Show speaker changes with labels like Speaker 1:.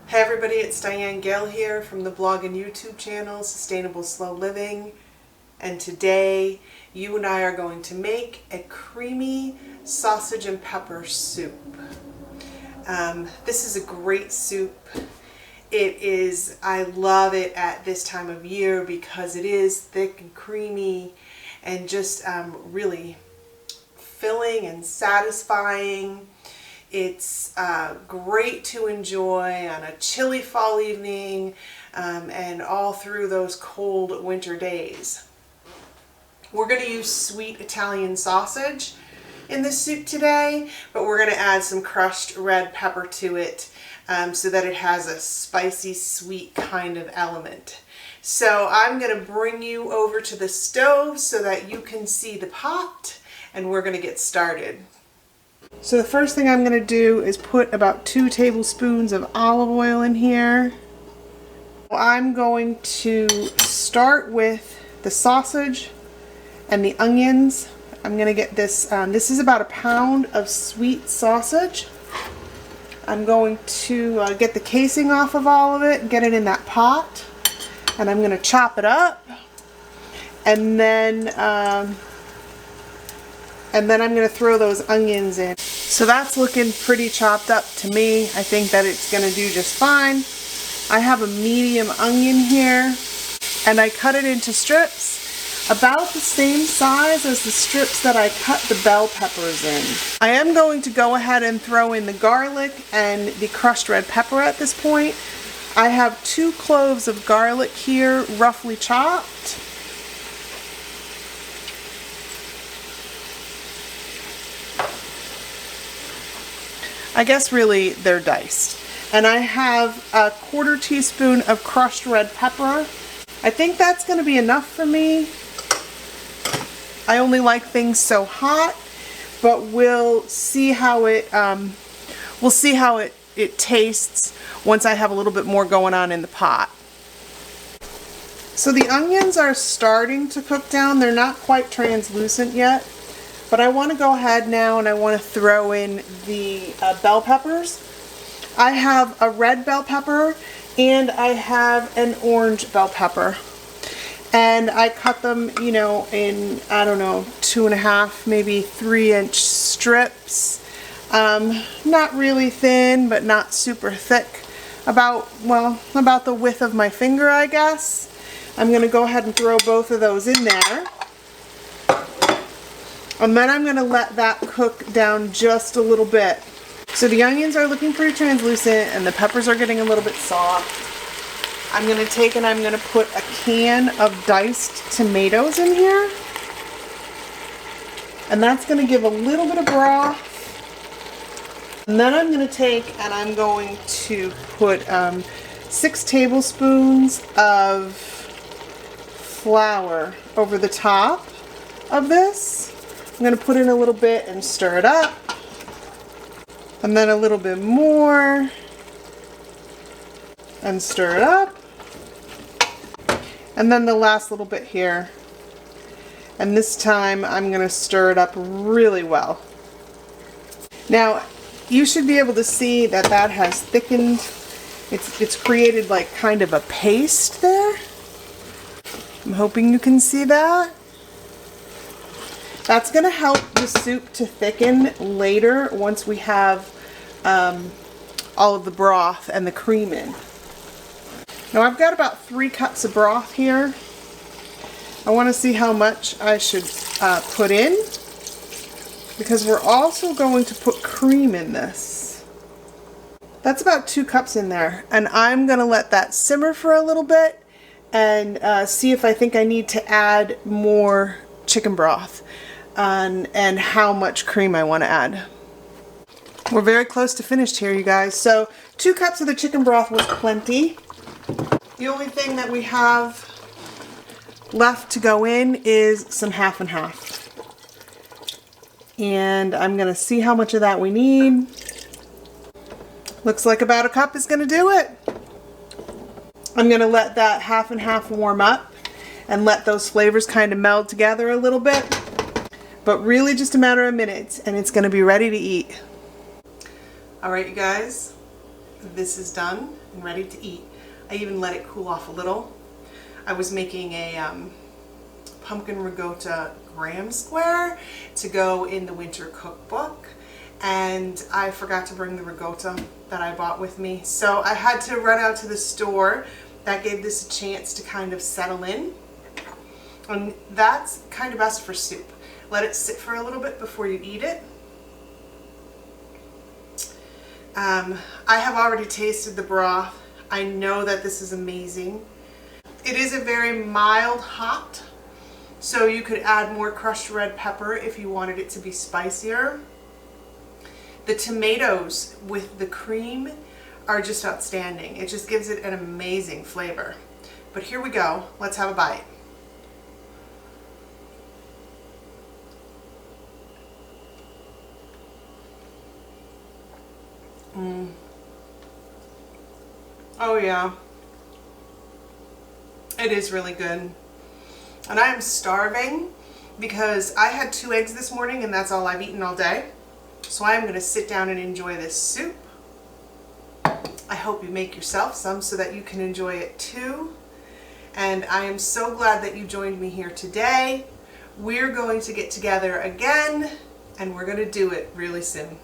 Speaker 1: Hey everybody, it's Diane Gale here from the blog and YouTube channel Sustainable Slow Living, and today you and I are going to make a creamy sausage and pepper soup. This is a great soup. I love it at this time of year because it is thick and creamy and just really filling and satisfying. It's great to enjoy on a chilly fall evening and all through those cold winter days. We're going to use sweet Italian sausage in this soup today, but we're going to add some crushed red pepper to it so that it has a spicy, sweet kind of element. So I'm going to bring you over to the stove so that you can see the pot, and we're going to get started. So the first thing I'm going to do is put about 2 tablespoons of olive oil in here. I'm going to start with the sausage and the onions. I'm going to get this, this is about 1 pound of sweet sausage. I'm going to get the casing off of all of it, get it in that pot, and I'm going to chop it up, and then I'm going to throw those onions in. So that's looking pretty chopped up to me. I think that it's going to do just fine. I have a medium onion here, and I cut it into strips about the same size as the strips that I cut the bell peppers in. I am going to go ahead and throw in the garlic and the crushed red pepper at this point. I have 2 cloves of garlic here, roughly chopped. I guess really they're diced. And I have a 1/4 teaspoon of crushed red pepper. I think that's going to be enough for me. I only like things so hot, but we'll see how it tastes once I have a little bit more going on in the pot. So the onions are starting to cook down. They're not quite translucent yet. But I want to go ahead now and I want to throw in the bell peppers. I have a red bell pepper and I have an orange bell pepper. And I cut them, you know, in, I don't know, 2.5, maybe 3-inch strips. Not really thin, but not super thick. About the width of my finger, I guess. I'm going to go ahead and throw both of those in there. And then I'm going to let that cook down just a little bit. So the onions are looking pretty translucent and the peppers are getting a little bit soft. I'm going to take and I'm going to put a can of diced tomatoes in here. And that's going to give a little bit of broth. And then I'm going to take and I'm going to put 6 tablespoons of flour over the top of this. I'm going to put in a little bit and stir it up, and then a little bit more, and stir it up, and then the last little bit here, and this time I'm going to stir it up really well. Now you should be able to see that that has thickened. It's created like kind of a paste there. I'm hoping you can see that. That's going to help the soup to thicken later once we have all of the broth and the cream in. Now I've got about 3 cups of broth here. I want to see how much I should put in because we're also going to put cream in this. That's about 2 cups in there, and I'm going to let that simmer for a little bit and see if I think I need to add more chicken broth. And how much cream I want to add. We're very close to finished here, you guys. So 2 cups of the chicken broth was plenty. The only thing that we have left to go in is some half and half. And I'm going to see how much of that we need. Looks like about 1 cup is going to do it. I'm going to let that half and half warm up and let those flavors kind of meld together a little bit. But really just a matter of minutes and it's going to be ready to eat. Alright you guys, this is done and ready to eat. I even let it cool off a little. I was making a pumpkin ricotta graham square to go in the winter cookbook, and I forgot to bring the ricotta that I bought with me. So I had to run out to the store. That gave this a chance to kind of settle in. And that's kind of best for soup. Let it sit for a little bit before you eat it. I have already tasted the broth. I know that this is amazing. It is a very mild hot, so you could add more crushed red pepper if you wanted it to be spicier. The tomatoes with the cream are just outstanding. It just gives it an amazing flavor. But here we go. Let's have a bite. Oh yeah, it is really good. And I am starving because I had 2 eggs this morning and that's all I've eaten all day. So I am going to sit down and enjoy this soup. I hope you make yourself some so that you can enjoy it too. And I am so glad that you joined me here today. We're going to get together again and we're going to do it really soon.